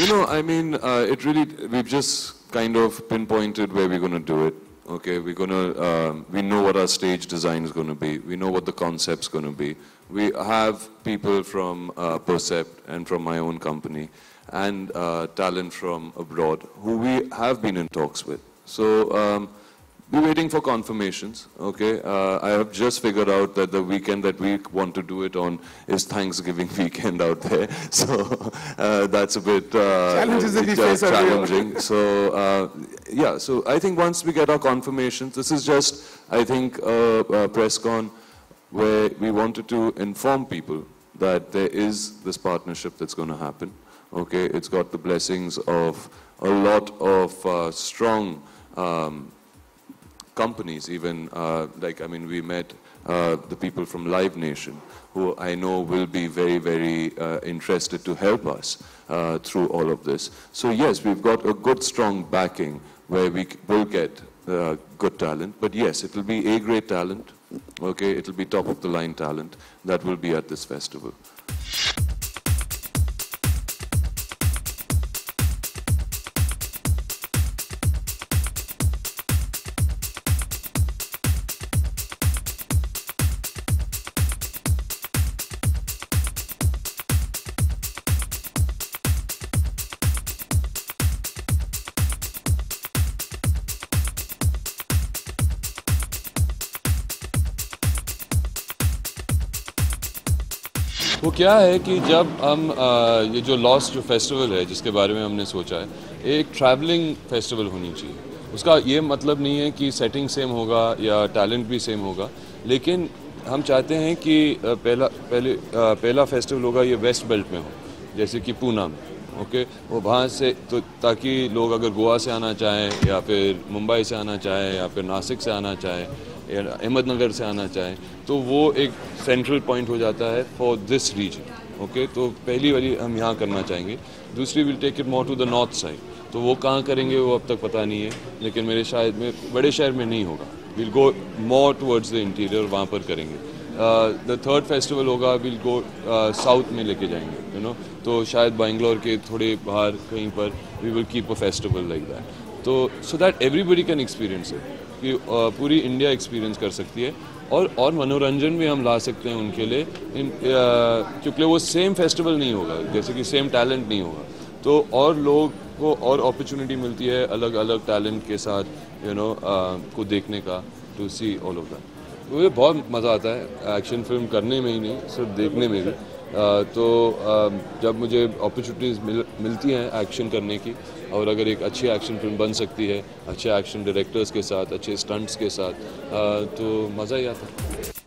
You know, I mean, we've just kind of pinpointed where we're going to do it. Okay, we know what our stage design is going to be. We know what the concept's going to be. We have people from Percept and from my own company and talent from abroad who we have been in talks with. So we're waiting for confirmations, okay? I have just figured out that the weekend that we want to do it on is Thanksgiving weekend out there. So that's a bit challenging. So yeah, so I think once we get our confirmations, this is just, I think, a press con where we wanted to inform people that there is this partnership that's going to happen, okay? It's got the blessings of a lot of strong companies, even we met the people from Live Nation, who I know will be very, very interested to help us through all of this. So yes, we've got a good, strong backing where we will get good talent, but yes, it will be A-grade talent, okay? It will be top-of-the-line talent that will be at this festival. वो क्या है कि जब हम ये जो lost जो festival है जिसके बारे में हमने सोचा है, एक ट्रैवलिंग फेस्टिवल होनी चाहिए। उसका ये मतलब नहीं है कि सेटिंग सेम होगा या टैलेंट भी सेम होगा, लेकिन हम चाहते हैं कि पहला फेस्टिवल होगा ये वेस्ट बेल्ट में हो, जैसे कि पूना में, ओके? वो वहाँ से तो ताकि लोग अगर गोवा से आना चाहें या फिर मुंबई से आना चाहें या फिर नासिक से आना चाहें या अहमदनगर से आना चाहें, तो वो एक सेंट्रल पॉइंट हो जाता है फॉर दिस रीजन, ओके? तो पहली वाली हम यहाँ करना चाहेंगे। दूसरी will take it more to the north side, तो वो कहाँ करेंगे वो अब तक पता नहीं है, लेकिन मेरे शायद में बड़े शहर में नहीं होगा। Will go more towards the interior, वहाँ पर करेंगे। द थर्ड फेस्टिवल होगा, विल गो साउथ में लेके जाएंगे, यू नो, तो शायद बैंगलोर के थोड़े बाहर कहीं पर we will keep a festival like that, तो so that everybody can experience it, कि पूरी इंडिया एक्सपीरियंस कर सकती है और मनोरंजन भी हम ला सकते हैं उनके लिए, क्योंकि वो सेम फेस्टिवल नहीं होगा, जैसे कि सेम टैलेंट नहीं होगा, तो और लोगों को और अपॉर्चुनिटी मिलती है अलग अलग टैलेंट के साथ, यू नो, को देखने का, to see all of that. मुझे बहुत मज़ा आता है एक्शन फिल्म करने में ही नहीं, सिर्फ देखने में भी। तो जब मुझे अपॉर्चुनिटीज़ मिलती हैं एक्शन करने की, और अगर एक अच्छी एक्शन फिल्म बन सकती है अच्छे एक्शन डायरेक्टर्स के साथ, अच्छे स्टंट्स के साथ, तो मज़ा ही आता है।